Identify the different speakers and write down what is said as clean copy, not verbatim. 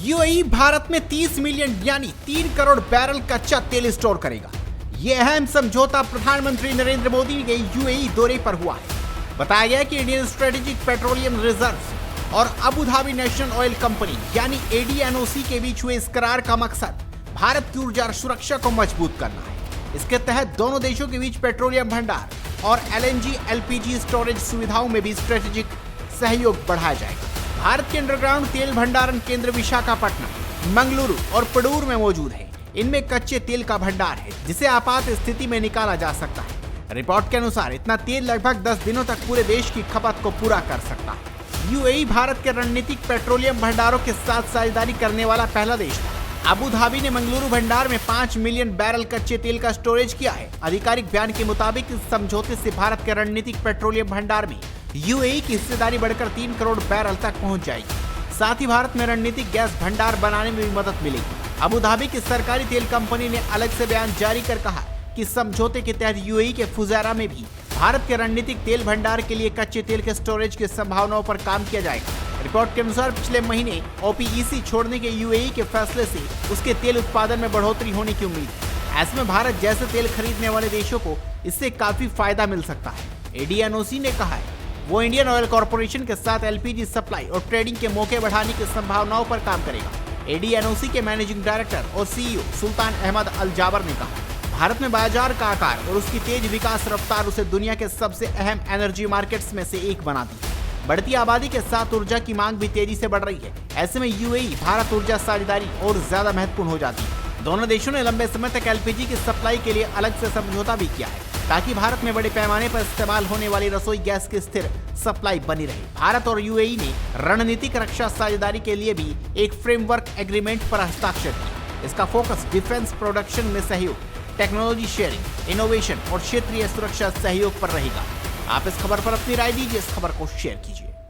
Speaker 1: UAE Bharat में 30 million यानी 3 crore barrel कच्चा तेल स्टोर करेगा। यह अहम समझौता प्रधानमंत्री नरेंद्र मोदी के यूएई दौरे पर हुआ है। बताया गया कि इंडियन स्ट्रेटेजिक पेट्रोलियम रिजर्व और Abu Dhabi national oil company यानी एडीएनओसी के बीच हुए इस करार का मकसद भारत की ऊर्जा सुरक्षा को मजबूत करना है। इसके तहत दोनों देशों के बीच पेट्रोलियम भंडार और एलएनजी एलपीजी स्टोरेज सुविधाओं में भी स्ट्रेटेजिक सहयोग बढ़ाया जाएगा। भारत के अंडरग्राउंड तेल भंडारण केंद्र विशाखापट्टनम, मंगलुरु और पडूर में मौजूद है। इनमें कच्चे तेल का भंडार है जिसे आपात स्थिति में निकाला जा सकता है। रिपोर्ट के अनुसार इतना तेल लगभग 10 दिनों तक पूरे देश की खपत को पूरा कर सकता है। यूएई भारत के रणनीतिक पेट्रोलियम भंडारों के साथ साझेदारी करने वाला पहला देश था। अबू धाबी ने मंगलुरु भंडार में 5 मिलियन बैरल कच्चे तेल का स्टोरेज किया है। आधिकारिक बयान के मुताबिक इस समझौते से भारत के रणनीतिक पेट्रोलियम भंडार में यूएई की हिस्सेदारी बढ़कर 3 करोड़ बैरल तक पहुंच जाएगी। साथ ही भारत में रणनीतिक गैस भंडार बनाने में भी मदद मिलेगी। अबू धाबी की सरकारी तेल कंपनी ने अलग से बयान जारी कर कहा कि समझौते के तहत यूएई के फुजैरा में भी भारत के रणनीतिक तेल भंडार के लिए कच्चे तेल के स्टोरेज की संभावनाओं पर काम किया जाएगा। रिपोर्ट के अनुसार पिछले महीने ओपीईसी छोड़ने के यूएई के फैसले से उसके तेल उत्पादन में बढ़ोतरी होने की उम्मीद है। ऐसे में भारत जैसे तेल खरीदने वाले देशों को इससे काफी फायदा मिल सकता है। एडीएनओसी ने कहा है वो इंडियन ऑयल कॉर्पोरेशन के साथ एलपीजी सप्लाई और ट्रेडिंग के मौके बढ़ाने की संभावनाओं पर काम करेगा। एडीएनओसी के मैनेजिंग डायरेक्टर और सीईओ सुल्तान अहमद अल जाबर ने कहा, भारत में बाजार का आकार और उसकी तेज विकास रफ्तार उसे दुनिया के सबसे अहम एनर्जी मार्केट्स में से एक बनाती है। बढ़ती आबादी के साथ ऊर्जा की मांग भी तेजी से बढ़ रही है। ऐसे में यूएई भारत ऊर्जा साझेदारी और ज्यादा महत्वपूर्ण हो जाती है। दोनों देशों ने लंबे समय तक एलपीजी की सप्लाई के लिए अलग से समझौता भी किया है ताकि भारत में बड़े पैमाने पर इस्तेमाल होने वाली रसोई गैस की स्थिर सप्लाई बनी रहे। भारत और यूएई ने रणनीतिक रक्षा साझेदारी के लिए भी एक फ्रेमवर्क एग्रीमेंट पर हस्ताक्षर किया। इसका फोकस डिफेंस प्रोडक्शन में सहयोग, टेक्नोलॉजी शेयरिंग, इनोवेशन और क्षेत्रीय सुरक्षा सहयोग पर रहेगा। आप इस खबर पर अपनी राय दीजिए, इस खबर को शेयर कीजिए।